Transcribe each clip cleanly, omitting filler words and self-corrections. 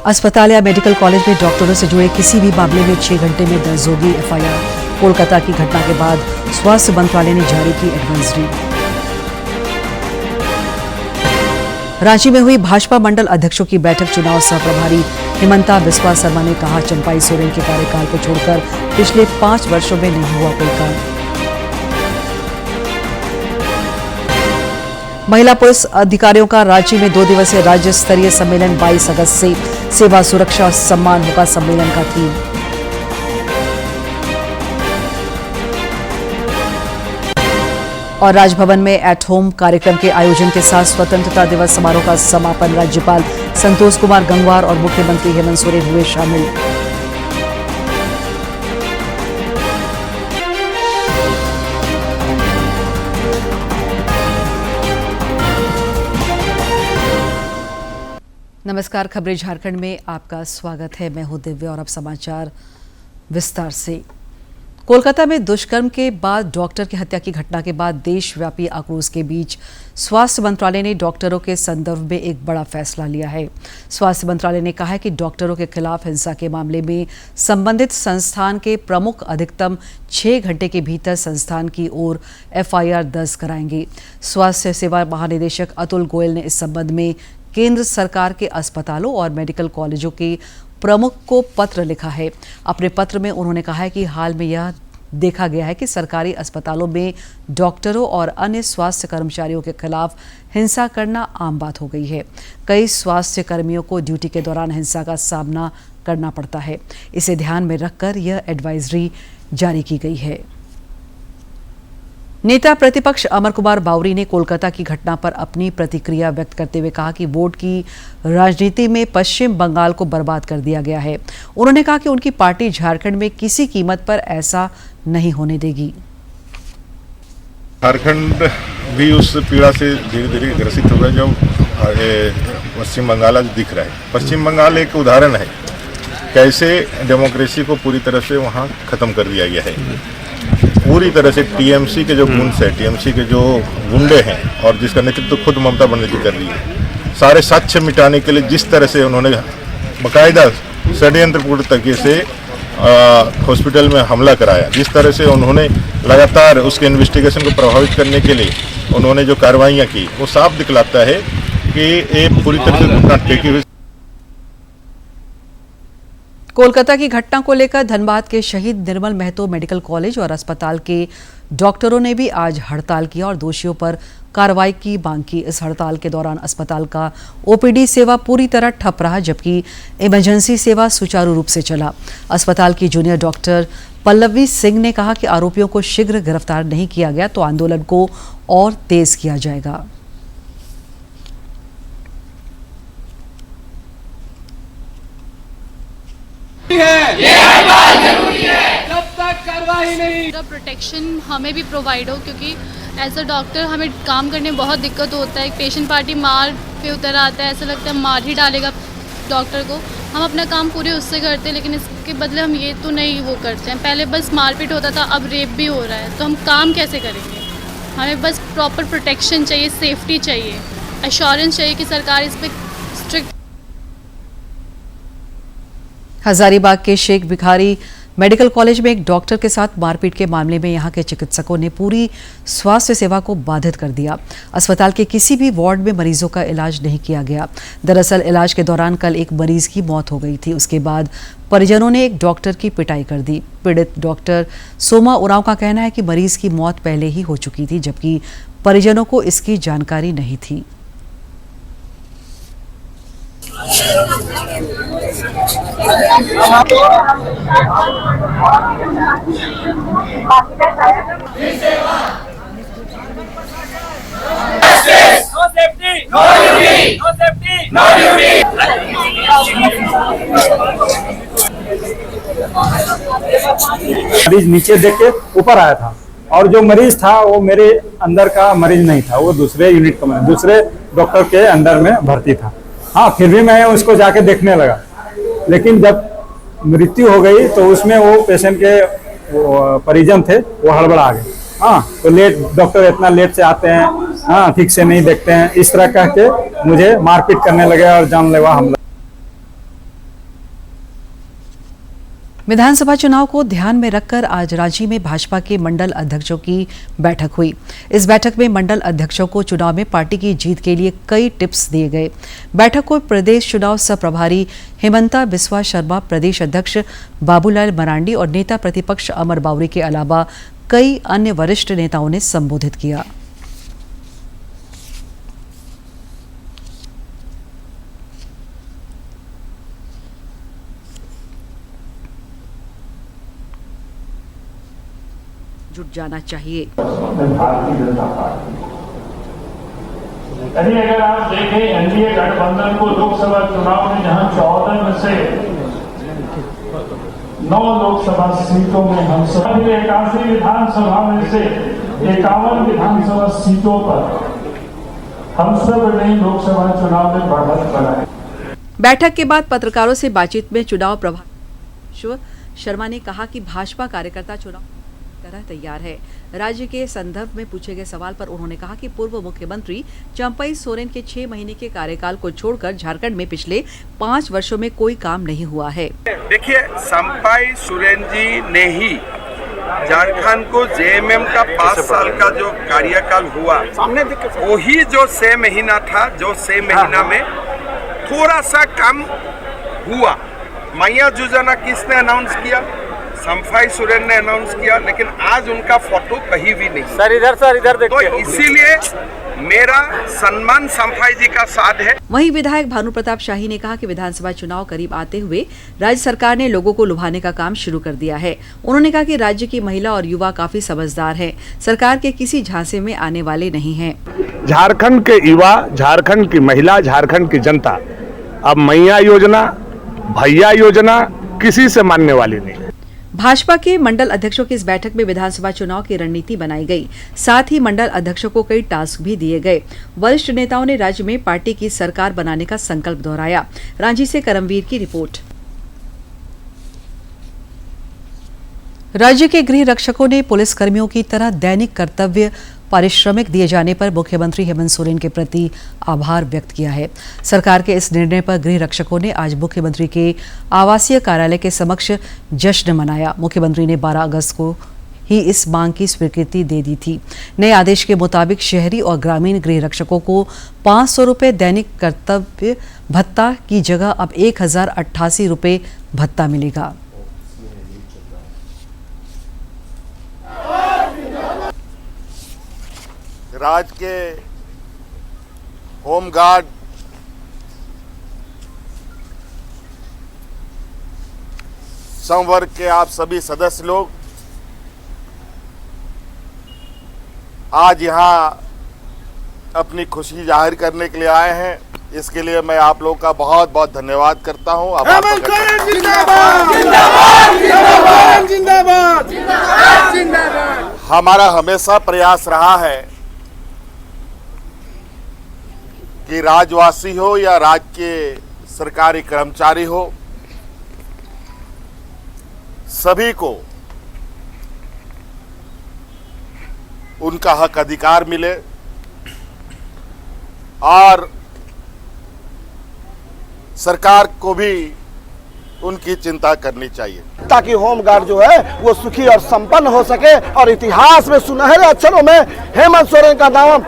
अस्पताल या medical college में डॉक्टरों से जुड़े किसी भी मामले में 6 घंटे में दर्ज होगी एफआईआर। कोलकाता की घटना के बाद स्वास्थ्य मंत्रालय ने जारी की एडवाइजरी। रांची में हुई भाजपा मंडल अध्यक्षों की बैठक। चुनाव सह प्रभारी हिमंता बिस्वा शर्मा ने कहा, चंपाई सोरेन के कार्यकाल को छोड़कर पिछले 5 वर्षों में नहीं हुआ कोई काम। महिला पुलिस अधिकारियों का रांची में 2 दिवसीय राज्य स्तरीय सम्मेलन 22 अगस्त से। सेवा सुरक्षा सम्मान होगा सम्मेलन का थीम। और राजभवन में एट होम कार्यक्रम के आयोजन के साथ स्वतंत्रता दिवस समारोह का समापन। राज्यपाल संतोष कुमार गंगवार और मुख्यमंत्री हेमंत सोरेन हुए शामिल। नमस्कार, खबरें झारखंड में आपका स्वागत है। मैं हूं दिव्या और अब समाचार विस्तार से। कोलकाता में दुष्कर्म के बाद डॉक्टर की हत्या की घटना के बाद देशव्यापी आक्रोश के बीच स्वास्थ्य मंत्रालय ने डॉक्टरों के संदर्भ में एक बड़ा फैसला लिया है। स्वास्थ्य मंत्रालय ने कहा है कि डॉक्टरों के खिलाफ हिंसा के मामले में संबंधित संस्थान के प्रमुख अधिकतम 6 घंटे के भीतर संस्थान की ओर एफआईआर दर्ज कराएंगे। स्वास्थ्य सेवा महानिदेशक अतुल गोयल ने इस संबंध में केंद्र सरकार के अस्पतालों और मेडिकल कॉलेजों के प्रमुख को पत्र लिखा है। अपने पत्र में उन्होंने कहा है कि हाल में यह देखा गया है कि सरकारी अस्पतालों में डॉक्टरों और अन्य स्वास्थ्य कर्मचारियों के खिलाफ हिंसा करना आम बात हो गई है। कई स्वास्थ्य कर्मियों को ड्यूटी के दौरान हिंसा का सामना करना पड़ता है। इसे ध्यान में रखकर यह एडवाइजरी जारी की गई है। नेता प्रतिपक्ष अमर कुमार बावरी ने कोलकाता की घटना पर अपनी प्रतिक्रिया व्यक्त करते हुए कहा कि वोट की राजनीति में पश्चिम बंगाल को बर्बाद कर दिया गया है। उन्होंने कहा कि उनकी पार्टी झारखंड में किसी कीमत पर ऐसा नहीं होने देगी। झारखंड भी उस पीड़ा से धीरे धीरे ग्रसित होगा जो पश्चिम बंगाल आज दिख रहा है। पश्चिम बंगाल एक उदाहरण है कैसे डेमोक्रेसी को पूरी तरह से वहाँ खत्म कर दिया गया है। पूरी तरह से टीएमसी के जो गुंड है, टीएमसी के जो गुंडे हैं और जिसका नेतृत्व खुद ममता बनर्जी कर रही है, सारे साक्ष्य मिटाने के लिए जिस तरह से उन्होंने बाकायदा षड्यंत्रपूर्ण तरीके से हॉस्पिटल में हमला कराया, जिस तरह से उन्होंने लगातार उसके इन्वेस्टिगेशन को प्रभावित करने के लिए उन्होंने जो कार्रवाइयाँ की, वो साफ दिखलाता है कि ये पूरी तरह से घटना टेकी हुई। कोलकाता की घटना को लेकर धनबाद के शहीद निर्मल महतो मेडिकल कॉलेज और अस्पताल के डॉक्टरों ने भी आज हड़ताल किया और दोषियों पर कार्रवाई की मांग की। इस हड़ताल के दौरान अस्पताल का ओपीडी सेवा पूरी तरह ठप रहा, जबकि इमरजेंसी सेवा सुचारू रूप से चला। अस्पताल की जूनियर डॉक्टर पल्लवी सिंह ने कहा कि आरोपियों को शीघ्र गिरफ्तार नहीं किया गया तो आंदोलन को और तेज किया जाएगा। ये हड़ताल जरूरी है जब तक कार्रवाई नहीं। प्रोटेक्शन हमें भी प्रोवाइड हो, क्योंकि एज अ डॉक्टर हमें काम करने में बहुत दिक्कत होता है। एक पेशेंट पार्टी मार पे उतर आता है, ऐसा लगता है मार ही डालेगा डॉक्टर को। हम अपना काम पूरे उससे करते हैं, लेकिन इसके बदले हम ये तो नहीं वो करते हैं। पहले बस मारपीट होता था, अब रेप भी हो रहा है, तो हम काम कैसे करेंगे? हमें बस प्रॉपर प्रोटेक्शन चाहिए, सेफ्टी चाहिए, एश्योरेंस चाहिए कि सरकार इस पर स्ट्रिक्ट। हजारीबाग के शेख भिखारी मेडिकल कॉलेज में एक डॉक्टर के साथ मारपीट के मामले में यहां के चिकित्सकों ने पूरी स्वास्थ्य सेवा को बाधित कर दिया। अस्पताल के किसी भी वार्ड में मरीजों का इलाज नहीं किया गया। दरअसल इलाज के दौरान कल एक मरीज की मौत हो गई थी। उसके बाद परिजनों ने एक डॉक्टर की पिटाई कर दी। पीड़ित डॉक्टर सोमा उरांव का कहना है कि मरीज की मौत पहले ही हो चुकी थी, जबकि परिजनों को इसकी जानकारी नहीं थी। मरीज नीचे देख के ऊपर आया था और जो मरीज था वो मेरे अंदर का मरीज नहीं था, वो दूसरे यूनिट का मरीज, दूसरे डॉक्टर के अंदर में भर्ती था। हाँ, फिर भी मैं उसको जाके देखने लगा, लेकिन जब मृत्यु हो गई तो उसमें वो पेशेंट के वो परिजन थे वो हड़बड़ा गए। हाँ, तो लेट डॉक्टर इतना लेट से आते हैं, हाँ ठीक से नहीं देखते हैं, इस तरह कह के मुझे मारपीट करने लगे और जानलेवा हमला। विधानसभा चुनाव को ध्यान में रखकर आज रांची में भाजपा के मंडल अध्यक्षों की बैठक हुई। इस बैठक में मंडल अध्यक्षों को चुनाव में पार्टी की जीत के लिए कई टिप्स दिए गए। बैठक को प्रदेश चुनाव सह प्रभारी हेमंता बिस्वा शर्मा, प्रदेश अध्यक्ष बाबूलाल मरांडी और नेता प्रतिपक्ष अमर बावरी के अलावा कई अन्य वरिष्ठ नेताओं ने संबोधित किया। जुट जाना चाहिए। यदि अगर आप देखें एनडीए गठबंधन को लोकसभा चुनाव में जहां 14 में से 9 लोकसभा सीटों में हम सब 81 विधानसभा में से 51 विधानसभा सीटों पर हम सब ने लोकसभा चुनाव में बढ़त बनाए। बैठक के बाद पत्रकारों से बातचीत में चुनाव प्रभारी शिव शर्मा ने कहा कि भाजपा कार्यकर्ता चुनाव तरह तैयार है। राज्य के संदर्भ में पूछे गए सवाल पर उन्होंने कहा कि पूर्व मुख्यमंत्री चंपई सोरेन के 6 महीने के कार्यकाल को छोड़कर झारखंड में पिछले 5 वर्षों में कोई काम नहीं हुआ है। देखिए, चंपई सोरेन जी ने ही झारखंड को जेएमएम का 5 साल का जो कार्यकाल हुआ, वही जो 6 महीना था, जो 6 महीना में थोड़ा सा काम हुआ। मैया योजना किसने अनाउंस किया? चंपई सोरेन ने अनाउंस किया, लेकिन आज उनका फोटो कहीं भी नहीं। सर इधर देखिए। तो इसीलिए मेरा सम्मान चंपई जी का साथ है। वहीं विधायक भानु प्रताप शाही ने कहा कि विधानसभा चुनाव करीब आते हुए राज्य सरकार ने लोगों को लुभाने का काम शुरू कर दिया है। उन्होंने कहा कि राज्य की महिला और युवा काफी समझदार हैं, सरकार के किसी झांसे में आने वाले नहीं हैं। झारखंड के युवा, झारखंड की महिला, झारखंड की जनता अब मैया योजना, भैया योजना किसी से मानने वाली नहीं। भाजपा के मंडल अध्यक्षों की इस बैठक में विधानसभा चुनाव की रणनीति बनाई गई। साथ ही मंडल अध्यक्षों को कई टास्क भी दिए गए। वरिष्ठ नेताओं ने राज्य में पार्टी की सरकार बनाने का संकल्प दोहराया। रांची से करमवीर की रिपोर्ट। राज्य के गृह रक्षकों ने पुलिस कर्मियों की तरह दैनिक कर्तव्य पारिश्रमिक दिए जाने पर मुख्यमंत्री हेमंत सोरेन के प्रति आभार व्यक्त किया है। सरकार के इस निर्णय पर गृह रक्षकों ने आज मुख्यमंत्री के आवासीय कार्यालय के समक्ष जश्न मनाया। मुख्यमंत्री ने 12 अगस्त को ही इस मांग की स्वीकृति दे दी थी। नए आदेश के मुताबिक शहरी और ग्रामीण गृह रक्षकों को 500 रुपये दैनिक कर्तव्य भत्ता की जगह अब 1088 रुपये भत्ता मिलेगा। राज्य के होमगार्ड संवर्ग के आप सभी सदस्य लोग आज यहाँ अपनी खुशी जाहिर करने के लिए आए हैं। इसके लिए मैं आप लोगों का बहुत बहुत धन्यवाद करता हूँ। हमारा हमेशा प्रयास रहा है कि राज्यवासी हो या राज्य के सरकारी कर्मचारी हो, सभी को उनका हक अधिकार मिले और सरकार को भी उनकी चिंता करनी चाहिए, ताकि होमगार्ड जो है वो सुखी और संपन्न हो सके और इतिहास में सुनहरे अक्षरों में हेमंत सोरेन का नाम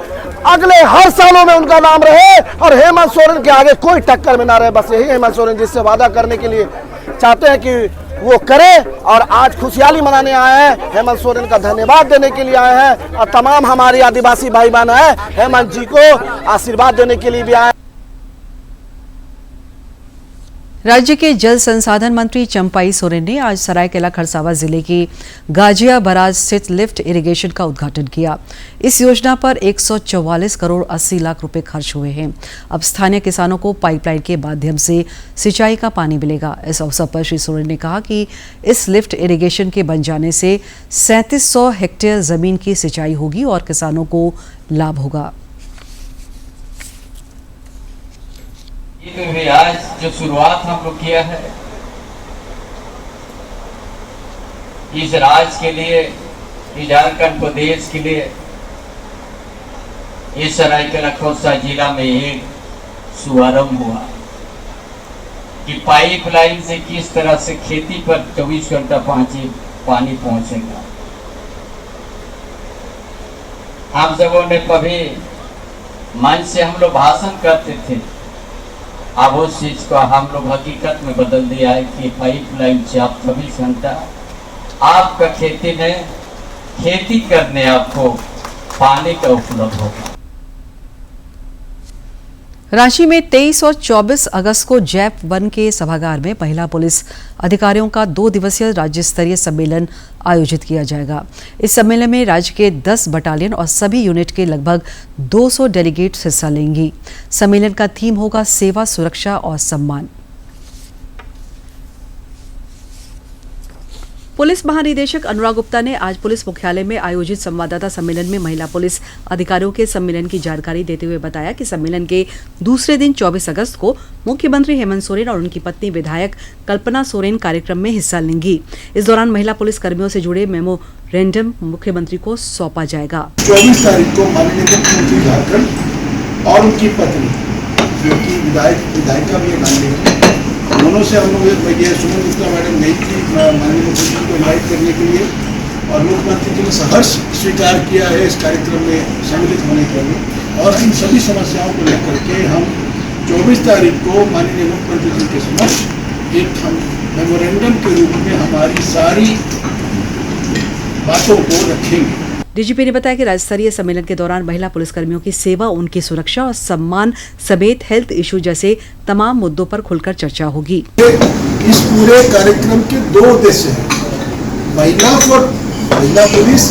अगले हर सालों में उनका नाम रहे और हेमंत सोरेन के आगे कोई टक्कर में ना रहे। बस यही हेमंत सोरेन जिससे वादा करने के लिए चाहते हैं कि वो करे और आज खुशहाली मनाने आए हैं। हेमंत सोरेन का धन्यवाद देने के लिए आए हैं और तमाम हमारी आदिवासी भाई बहन है हेमंत जी को आशीर्वाद देने के लिए भी आए। राज्य के जल संसाधन मंत्री चंपई सोरेन ने आज सरायकेला खरसावां जिले की गाजिया बराज स्थित लिफ्ट इरिगेशन का उद्घाटन किया। इस योजना पर 144 करोड़ 80 लाख रुपए खर्च हुए हैं। अब स्थानीय किसानों को पाइपलाइन के माध्यम से सिंचाई का पानी मिलेगा। इस अवसर पर श्री सोरेन ने कहा कि इस लिफ्ट इरिगेशन के बन जाने से 3700 हेक्टेयर जमीन की सिंचाई होगी और किसानों को लाभ होगा। तो आज जो शुरुआत हम लोग किया है, इस राज्य के लिए, इस झारखंड प्रदेश के लिए, इस सरायकेला खरसावां जिला में एक शुभारंभ हुआ कि पाइपलाइन से किस तरह से खेती पर 24 घंटा पानी पहुंचेगा। हम सबों ने कभी मंच से हम लोग भाषण करते थे, अब उस चीज को हम लोग हकीकत में बदल दिया है कि पाइपलाइन से आप 24 घंटा आपका खेती करने आपको पानी का उपलब्ध होगा। रांची में 23 और 24 अगस्त को जैप वन के सभागार में महिला पुलिस अधिकारियों का 2 दिवसीय राज्य स्तरीय सम्मेलन आयोजित किया जाएगा। इस सम्मेलन में राज्य के 10 बटालियन और सभी यूनिट के लगभग 200 डेलीगेट्स हिस्सा लेंगी। सम्मेलन का थीम होगा सेवा, सुरक्षा और सम्मान। पुलिस महानिदेशक अनुराग गुप्ता ने आज पुलिस मुख्यालय में आयोजित संवाददाता सम्मेलन में महिला पुलिस अधिकारियों के सम्मेलन की जानकारी देते हुए बताया कि सम्मेलन के दूसरे दिन 24 अगस्त को मुख्यमंत्री हेमंत सोरेन और उनकी पत्नी विधायक कल्पना सोरेन कार्यक्रम में हिस्सा लेंगी। इस दौरान महिला पुलिस कर्मियों से जुड़े मेमोरेंडम मुख्यमंत्री को सौंपा जाएगा। 24 तारीख को माननीय मुख्यमंत्री झारखंड और उनकी पत्नी जो की विधायिका भी है, दोनों से हम लोग ये सुमन गुप्ता मैडम गई थी माननीय मुख्यमंत्री को इन्वाइट करने के लिए, और मुख्यमंत्री जी ने सहर्ष स्वीकार किया है इस कार्यक्रम में सम्मिलित होने के लिए। और इन सभी समस्याओं को लेकर के हम 24 तारीख को माननीय मुख्यमंत्री जी के समक्ष एक हम मेमोरेंडम के रूप में हमारी सारी बातों को रखेंगे। डीजीपी ने बताया कि राज्य स्तरीय सम्मेलन के दौरान महिला पुलिसकर्मियों की सेवा, उनकी सुरक्षा और सम्मान समेत हेल्थ इशू जैसे तमाम मुद्दों पर खुलकर चर्चा होगी। इस पूरे कार्यक्रम के 2 उद्देश्य हैं, महिला फॉर महिला पुलिस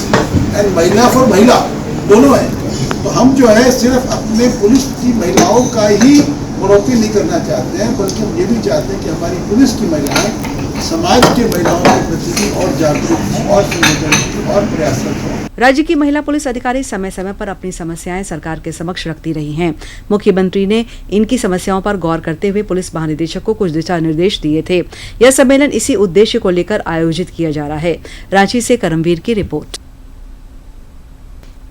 एंड महिला फॉर महिला, दोनों हैं। तो हम जो है सिर्फ अपने पुलिस की महिलाओं का ही बढ़ोतरी नहीं करना चाहते हैं, बल्कि हम ये भी चाहते हैं कि हमारी पुलिस की महिलाएं समाज के महिलाओं के प्रति और जागरूक और संवेदनशील और प्रयासरत हों। राज्य की महिला पुलिस अधिकारी समय समय पर अपनी समस्याएं सरकार के समक्ष रखती रही हैं। मुख्यमंत्री ने इनकी समस्याओं पर गौर करते हुए पुलिस महानिदेशक को कुछ दिशा निर्देश दिए थे। यह सम्मेलन इसी उद्देश्य को लेकर आयोजित किया जा रहा है। रांची से करमवीर की रिपोर्ट।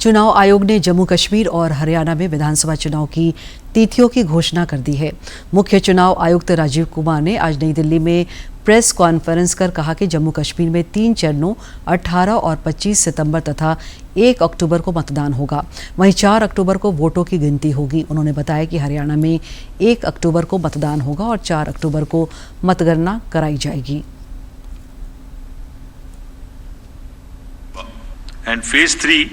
चुनाव आयोग ने जम्मू कश्मीर और हरियाणा में विधानसभा चुनाव की तिथियों की घोषणा कर दी है। मुख्य चुनाव आयुक्त राजीव कुमार ने आज नई दिल्ली में प्रेस कॉन्फ्रेंस कर कहा कि जम्मू कश्मीर में 3 चरणों 18 और 25 सितंबर तथा 1 अक्टूबर को मतदान होगा। वहीं 4 अक्टूबर को वोटों की गिनती होगी। उन्होंने बताया कि हरियाणा में 1 अक्टूबर को मतदान होगा और 4 अक्टूबर को मतगणना कराई जाएगी। And phase 3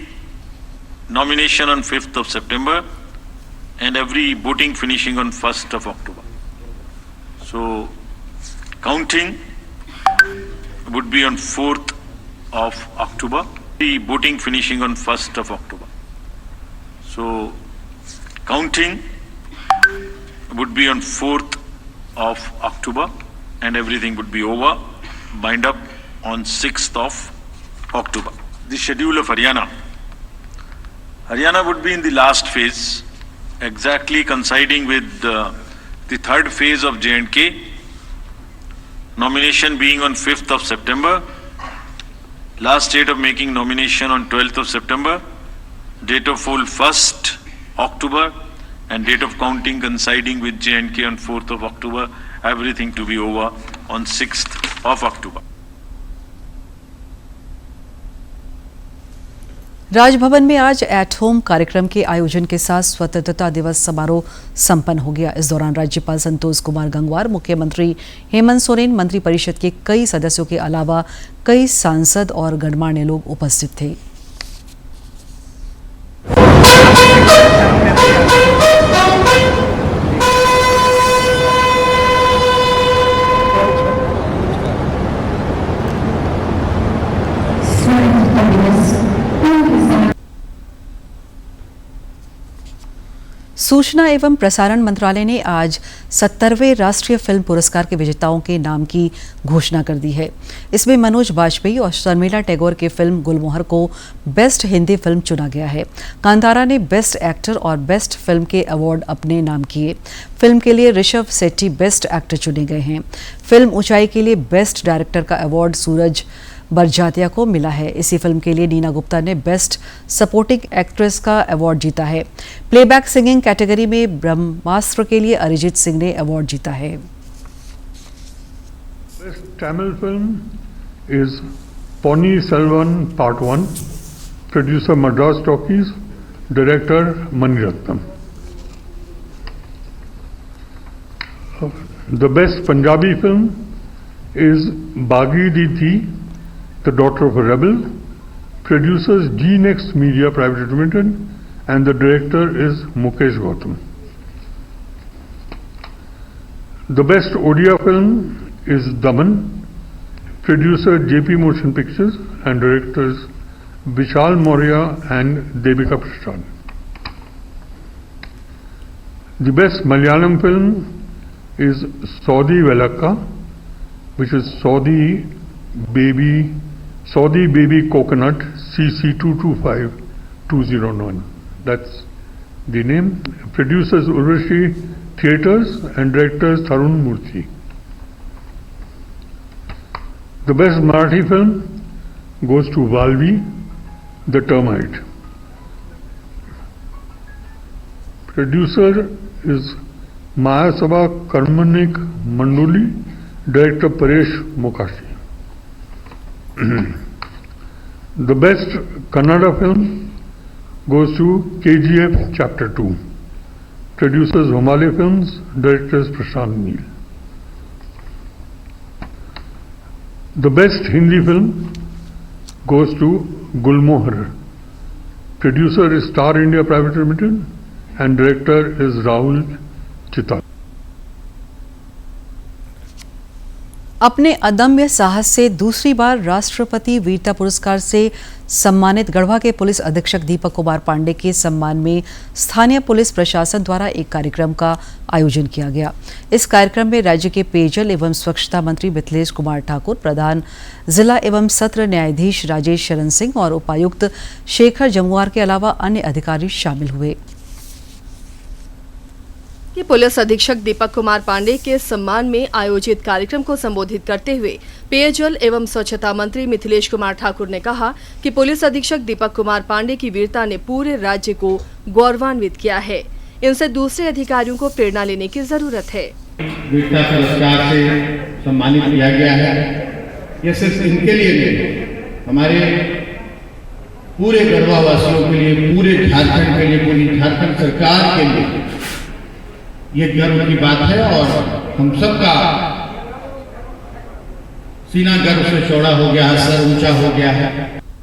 nomination on 5th of September and every voting finishing on 1st of October. So counting would be on 4th of October, the voting finishing on 1st of October. So counting would be on 4th of October and everything would be over, bind up on 6th of October. The schedule of Haryana would be in the last phase, exactly coinciding with the 3rd phase of J&K, nomination being on 5th of September, last date of making nomination on 12th of September, date of poll 1st October, and date of counting coinciding with J&K on 4th of October, everything to be over on 6th of October. Raj Bhavan में आज at home कार्यक्रम के आयोजन के साथ स्वतंत्रता दिवस समारोह संपन्न हो गया। इस दौरान राज्यपाल संतोष कुमार गंगवार, मुख्यमंत्री हेमंत सोरेन, मंत्रिपरिषद के कई सदस्यों के अलावा कई सांसद और गणमान्य लोग उपस्थित थे। सूचना एवं प्रसारण मंत्रालय ने आज 70वें राष्ट्रीय फिल्म पुरस्कार के विजेताओं के नाम की घोषणा कर दी है। इसमें मनोज बाजपेयी और शर्मिला टैगोर की फिल्म गुलमोहर को बेस्ट हिंदी फिल्म चुना गया है। कांतारा ने बेस्ट एक्टर और बेस्ट फिल्म के अवार्ड अपने नाम किए। फिल्म के लिए ऋषभ शेट्टी बेस्ट एक्टर चुने गए हैं। फिल्म ऊंचाई के लिए बेस्ट डायरेक्टर का अवार्ड सूरज बरजातिया को मिला है। इसी फिल्म के लिए नीना गुप्ता ने बेस्ट सपोर्टिंग एक्ट्रेस का अवार्ड जीता है। प्लेबैक सिंगिंग कैटेगरी में ब्रह्मास्त्र के लिए अरिजीत सिंह ने अवार्ड जीता है। Best Tamil film is Ponni Selvan Part 1, producer Madras Talkies, director Mani Ratnam. The best Punjabi film is Bagi Di Thi, The Daughter of a Rebel, producers G-Next Media Private Limited, and the director is Mukesh Gautam. The best Odia film is Daman, producer JP Motion Pictures and directors Vishal Maurya and Devika Prasad. The best Malayalam film is Saudi Velaka, which is Saudi Baby Coconut CC 225209. That's the name. Producers Urvashi Theatres and directors Tarun Murthy. The best Marathi film goes to Valvi, The Termite. Producer is Mahasabha Karmanik Manduli, director Paresh Mokashi. The best Kannada film goes to KGF Chapter 2. Producers Homale Films, directors Prashant Neel. The best Hindi film goes to Gulmohar. Producer is Star India Private Limited and director is Rahul Chittal. अपने अदम्य साहस से दूसरी बार राष्ट्रपति वीरता पुरस्कार से सम्मानित गढ़वा के पुलिस अधीक्षक दीपक कुमार पांडे के सम्मान में स्थानीय पुलिस प्रशासन द्वारा एक कार्यक्रम का आयोजन किया गया। इस कार्यक्रम में राज्य के पेयजल एवं स्वच्छता मंत्री मिथिलेश कुमार ठाकुर, प्रधान जिला एवं सत्र न्यायाधीश राजेश शरण सिंह और उपायुक्त शेखर जमुआर के अलावा अन्य अधिकारी शामिल हुए। कि पुलिस अधीक्षक दीपक कुमार पांडे के सम्मान में आयोजित कार्यक्रम को संबोधित करते हुए पेयजल एवं स्वच्छता मंत्री मिथिलेश कुमार ठाकुर ने कहा कि पुलिस अधीक्षक दीपक कुमार पांडे की वीरता ने पूरे राज्य को गौरवान्वित किया है। इनसे दूसरे अधिकारियों को प्रेरणा लेने की जरूरत है। वीरता पुरस्कार से सम्मानित किया गया है। यह सिर्फ इनके लिए नहीं, हमारे पूरे गढ़वा वासियों के लिए, पूरे झारखंड के लिए, पूरी झारखंड सरकार के लिए ये गर्व की बात है और हम सबका सीना गर्व से चौड़ा हो गया है, सर ऊंचा हो गया है।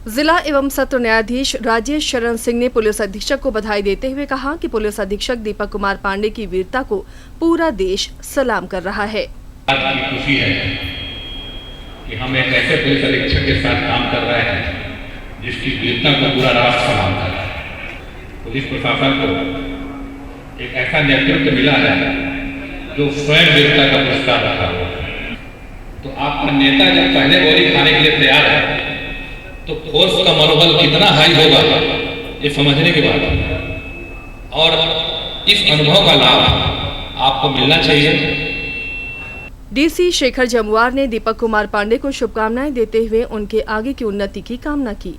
जिला एवं सत्र न्यायाधीश राजेश शरण सिंह ने पुलिस अधीक्षक को बधाई देते हुए कहा कि पुलिस अधीक्षक दीपक कुमार पांडे की वीरता को पूरा देश सलाम कर रहा है। आज की खुशी है कि हम एक ऐसे पुलिस अधीक्षक के साथ काम कर रहे हैं जिसकी वीरता को पूरा राष्ट्र सलाम कर रहा है। पुलिस प्रशासन को एक ऐसा नेतृत्व मिला है जो स्वयं वीरता का पुरस्कार रखा हुआ है। तो आपका नेता जब पहले गोली खाने के लिए तैयार है तो फोर्स का मनोबल कितना हाई होगा ये समझने की बात है और इस अनुभव का लाभ आपको मिलना चाहिए। डीसी शेखर जमुआर ने दीपक कुमार पांडे को शुभकामनाएं देते हुए उनके आगे की उन्नति की कामना की।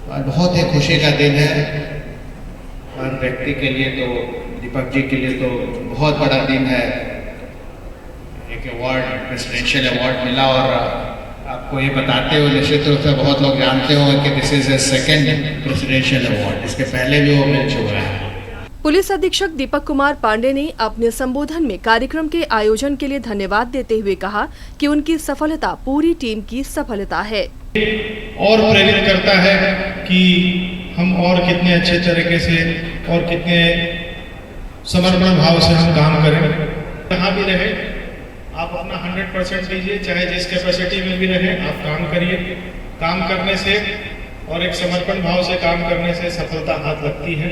बहुत ही खुशी का दिन है हर व्यक्ति के लिए, तो दीपक जी के लिए तो बहुत बड़ा दिन है। एक अवार्ड, प्रेसिडेंशियल अवार्ड मिला और आपको ये बताते हुए निश्चित रूप से बहुत लोग जानते होंगे कि this is a second presidential award, इसके पहले भी वो मिल चुका है। पुलिस अधीक्षक दीपक कुमार पांडे ने अपने संबोधन में कार्यक्रम के आयोजन के लिए धन्यवाद देते हुए कहा कि उनकी सफलता पूरी टीम की सफलता है और प्रेरित करता है कि हम और कितने अच्छे तरीके से और कितने समर्पण भाव से हम काम करें। जहाँ भी रहे आप अपना 100% दीजिए, चाहे जिस कैपेसिटी में भी रहे आप काम करिए। काम करने से और एक समर्पण भाव से काम करने से सफलता हाथ लगती है।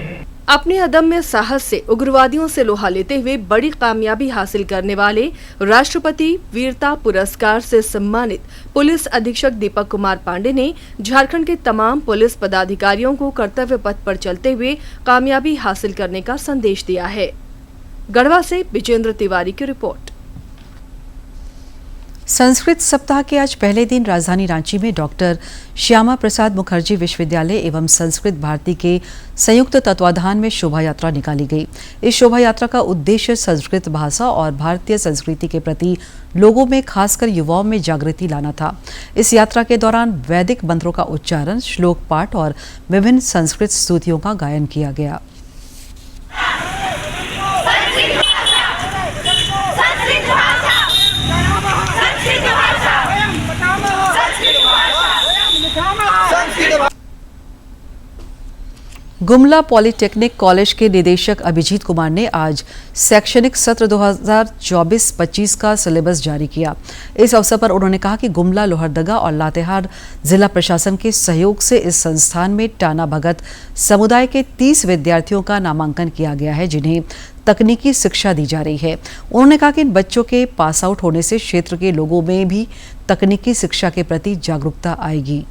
अपने अदम्य साहस से उग्रवादियों से लोहा लेते हुए बड़ी कामयाबी हासिल करने वाले राष्ट्रपति वीरता पुरस्कार से सम्मानित पुलिस अधीक्षक दीपक कुमार पांडे ने झारखंड के तमाम पुलिस पदाधिकारियों को कर्तव्य पथ पर चलते हुए कामयाबी हासिल करने का संदेश दिया है। गढ़वा से विजेंद्र तिवारी की रिपोर्ट। संस्कृत सप्ताह के आज पहले दिन राजधानी रांची में डॉक्टर श्यामा प्रसाद मुखर्जी विश्वविद्यालय एवं संस्कृत भारती के संयुक्त तत्वाधान में शोभा यात्रा निकाली गई। इस शोभा यात्रा का उद्देश्य संस्कृत भाषा और भारतीय संस्कृति के प्रति लोगों में, खासकर युवाओं में जागृति लाना था। इस यात्रा के दौरान वैदिक मंत्रों का उच्चारण, श्लोक पाठ और विभिन्न संस्कृत स्तुतियों का गायन किया गया। गुमला पॉलिटेक्निक कॉलेज के निदेशक अभिजीत कुमार ने आज शैक्षणिक सत्र 2024-25 का सिलेबस जारी किया। इस अवसर पर उन्होंने कहा कि गुमला, लोहरदगा और लातेहार जिला प्रशासन के सहयोग से इस संस्थान में टाना भगत समुदाय के 30 विद्यार्थियों का नामांकन किया गया है, जिन्हें तकनीकी शिक्षा दी जा रही है। उन्होंने कहा कि इन बच्चों के पास आउट होने से क्षेत्र के लोगों में भी तकनीकी शिक्षा के प्रति जागरूकता आएगी।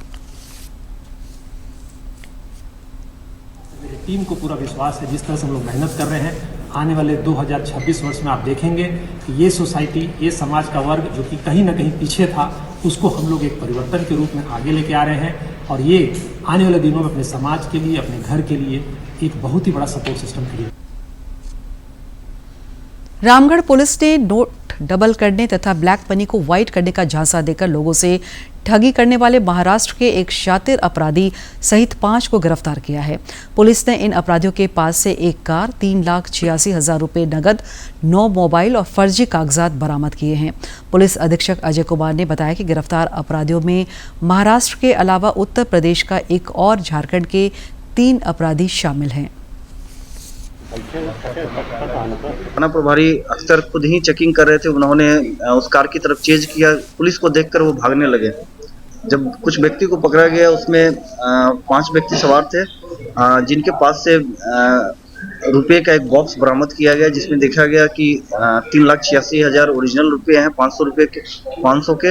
टीम को पूरा विश्वास है, जिस तरह से हम लोग मेहनत कर रहे हैं, आने वाले 2026 वर्ष में आप देखेंगे कि ये सोसाइटी, ये समाज का वर्ग जो कि कहीं ना कहीं पीछे था, उसको हम लोग एक परिवर्तन के रूप में आगे लेके आ रहे हैं और ये आने वाले दिनों में अपने समाज के लिए, अपने घर के लिए एक बहुत ही बड़ा support system create. Ramgarh police ने नोट डबल करने तथा ब्लैक मनी को व्हाइट करने का झांसा देकर लोगों से ठगी करने वाले महाराष्ट्र के एक शातिर अपराधी सहित 5 को गिरफ्तार किया है। पुलिस ने इन अपराधियों के पास से एक कार, 3,86,000 रुपये नगद, 9 मोबाइल और फर्जी कागजात बरामद किए हैं। पुलिस अधीक्षक अजय कुमार ने बताया कि गिरफ्तार अपराधियों में महाराष्ट्र के अलावा उत्तर प्रदेश का एक और झारखंड के 3 अपराधी शामिल हैं। थाना प्रभारी अक्सर खुद ही चेकिंग कर रहे थे, उन्होंने उस कार की तरफ चेज किया, पुलिस को देखकर वो भागने लगे। जब कुछ व्यक्ति को पकड़ा गया, उसमें 5 व्यक्ति सवार थे, जिनके पास से रुपए का एक बॉक्स बरामद किया गया, जिसमें देखा गया कि 3,86,000 ओरिजिनल रुपए हैं, 500 के।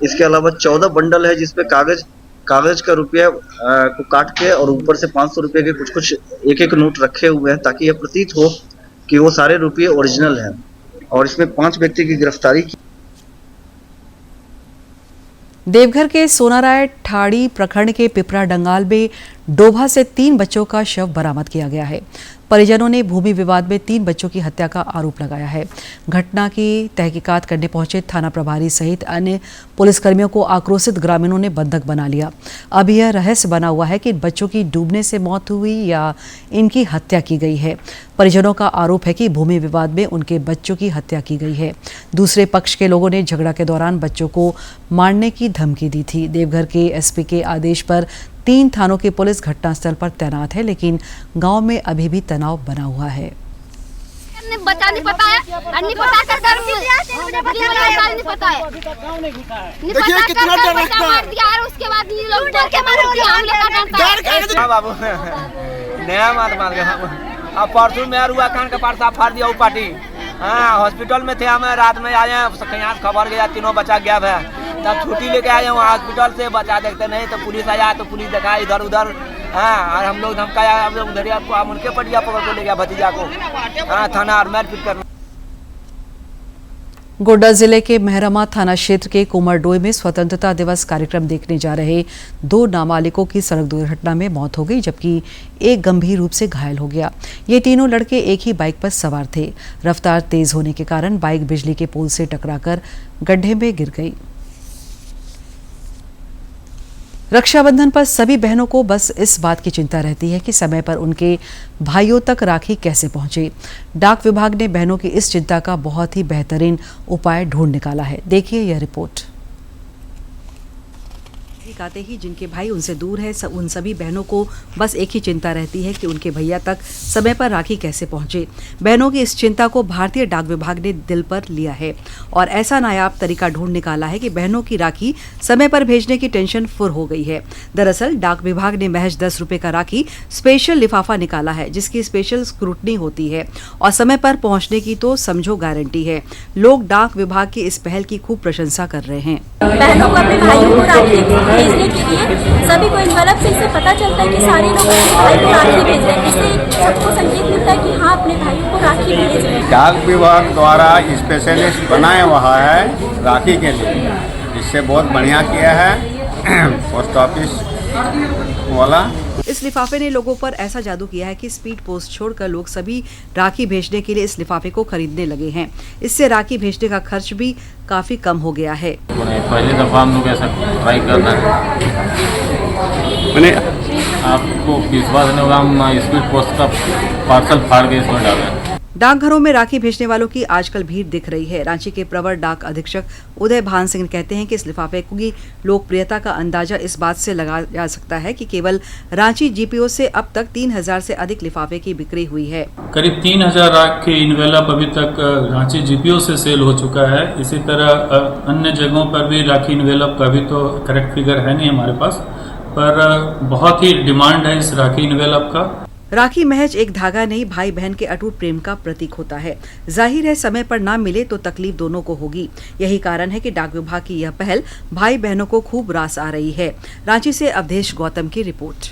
इसके अलावा 14 बंडल है, जिसपे कागज का रुपया को काट के और ऊपर से 500 रुपए के कुछ एक नोट रखे हुए हैं, ताकि यह प्रतीत हो कि वो सारे रुपये ओरिजिनल हैं। और इसमें 5 व्यक्ति की गिरफ्तारी की। देवघर के सोनाराय ठाड़ी प्रखंड के पिपरा डंगाल में डोभा से 3 बच्चों का शव बरामद किया गया है। परिजनों ने भूमि विवाद में 3 बच्चों की हत्या का आरोप लगाया है। घटना की तहकीकात करने पहुंचे थाना प्रभारी सहित अन्य पुलिसकर्मियों को आक्रोशित ग्रामीणों ने बंधक बना लिया। अब यह रहस्य बना हुआ है कि इन बच्चों की डूबने से मौत हुई या इनकी हत्या की गई है। परिजनों का आरोप है कि भूमि विवाद में उनके बच्चों की हत्या की गई है। दूसरे पक्ष के लोगों ने झगड़ा के दौरान बच्चों को मारने की धमकी दी थी। देवघर के एसपी के आदेश पर 3 थानों की पुलिस घटनास्थल पर तैनात है, लेकिन गांव में अभी भी तनाव बना हुआ है। बच्चा नहीं पता है, नहीं पता कर कर नहीं पता है, देखिए कितना डर लगता है। उसके बाद ये लोग डर के मारे हम लोग का डरता है। बाबू नया मार गया। अब परसों में हुआ कान का पार्ट फाड़ दिया वो पार्टी। हाँ, हॉस्पिटल में थे, हमें रात में आए हैं, यहाँ खबर गया 3 बच्चा गया है, तब छुट्टी लेके आए वहाँ हॉस्पिटल से। बच्चा देखते नहीं तो पुलिस आया, तो पुलिस देखा इधर उधर। हाँ, और हम लोग धमकाया, हम लोग उधर हम उनके पटिया पकड़ के ले गया भतीजा को। हाँ, थाना और मारपीट करना। गोड्डा जिले के मेहरमा थाना क्षेत्र के कुमरडोई में स्वतंत्रता दिवस कार्यक्रम देखने जा रहे 2 नाबालिगों की सड़क दुर्घटना में मौत हो गई, जबकि एक गंभीर रूप से घायल हो गया। ये तीनों लड़के एक ही बाइक पर सवार थे। रफ्तार तेज होने के कारण बाइक बिजली के पोल से टकराकर गड्ढे में गिर गई। रक्षाबंधन पर सभी बहनों को बस इस बात की चिंता रहती है कि समय पर उनके भाइयों तक राखी कैसे पहुंचे। डाक विभाग ने बहनों की इस चिंता का बहुत ही बेहतरीन उपाय ढूंढ निकाला है। देखिए यह रिपोर्ट। आते ही जिनके भाई उनसे दूर है, उन सभी बहनों को बस एक ही चिंता रहती है कि उनके भैया तक समय पर राखी कैसे पहुंचे। बहनों की इस चिंता को भारतीय डाक विभाग ने दिल पर लिया है और ऐसा नायाब तरीका ढूंढ निकाला है कि बहनों की राखी समय पर भेजने की टेंशन फुर हो गई है। दरअसल डाक विभाग ने महज 10 रुपए का राखी स्पेशल लिफाफा निकाला है, जिसकी स्पेशल स्क्रूटनी होती है और समय पर पहुंचने की तो समझो गारंटी है। लोग डाक विभाग की इस पहल की खूब प्रशंसा कर रहे हैं। बहनों को अपने भाइयों को राखी भेजने के लिए सभी को इन गलत से इससे पता चलता है कि सारे लोग अपने भाई को राखी भेज रहे हैं। इससे सबको संकेत लगता है कि हाँ अपने भाइयों को राखी भेजें। डाक विभाग द्वारा स्पेशलिस्ट बनाया हुआ है राखी के लिए, इससे बहुत बढ़िया किया है पोस्ट ऑफिस वाला। इस लिफाफे ने लोगों पर ऐसा जादू किया है कि स्पीड पोस्ट छोड़कर लोग सभी राखी भेजने के लिए इस लिफाफे को खरीदने लगे हैं। इससे राखी भेजने का खर्च भी काफी कम हो गया है। पहली दफा हम लोग ऐसा ट्राई कर रहे हैं, मैंने आपको विश्वास नहीं होगा, हम स्पीड पोस्ट का पार्सल फाड़ के इसमें डाल रहे हैं। डाकघरों में राखी भेजने वालों की आजकल भीड़ दिख रही है। रांची के प्रवर डाक अधीक्षक उदय भान सिंह कहते हैं कि इस लिफाफे की लोकप्रियता का अंदाजा इस बात से लगाया जा सकता है कि केवल रांची जीपीओ से अब तक 3000 से अधिक लिफाफे की बिक्री हुई है। करीब 3000 राखी इनवेलप अभी तक रांची जीपीओ से सेल हो चुका है। इसी तरह अन्य जगहों पर भी राखी इनवेलप का भी तो करेक्ट फिगर है नहीं हमारे पास, पर बहुत ही डिमांड है इस राखी इनवेलप का। राखी महज एक धागा नहीं, भाई बहन के अटूट प्रेम का प्रतीक होता है। जाहिर है समय पर ना मिले तो तकलीफ दोनों को होगी। यही कारण है कि डाक विभाग की यह पहल भाई बहनों को खूब रास आ रही है। रांची से अवधेश गौतम की रिपोर्ट।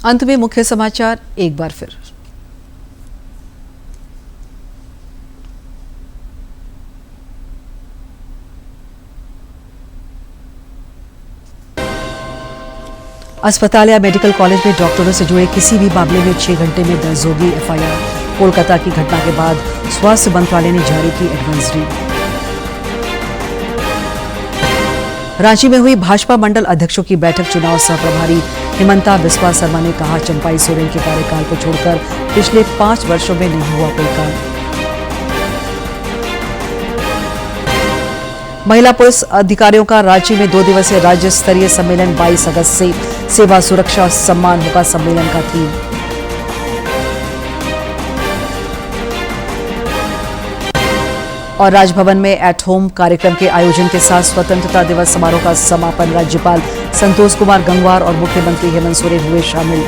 अंत में मुख्य समाचार एक बार फिर। अस्पताल या मेडिकल कॉलेज में डॉक्टरों से जुड़े किसी भी मामले में 6 घंटे में दर्ज होगी एफआईआर। कोलकाता की घटना के बाद स्वास्थ्य मंत्रालय ने जारी की एडवाइजरी। रांची में हुई भाजपा मंडल अध्यक्षों की बैठक। चुनाव सह प्रभारी हिमंता बिस्वा शर्मा ने कहा, चंपाई सोरेन के कार्यकाल को छोड़कर पिछले 5 वर्षों में नहीं हुआ कोई काम। महिला पुलिस अधिकारियों का रांची में 2 दिवसीय राज्य स्तरीय सम्मेलन 22 अगस्त से। सेवा सुरक्षा सम्मान होगा सम्मेलन का थीम। और राजभवन में एट होम कार्यक्रम के आयोजन के साथ स्वतंत्रता दिवस समारोह का समापन। राज्यपाल संतोष कुमार गंगवार और मुख्यमंत्री हेमंत सोरेन हुए शामिल।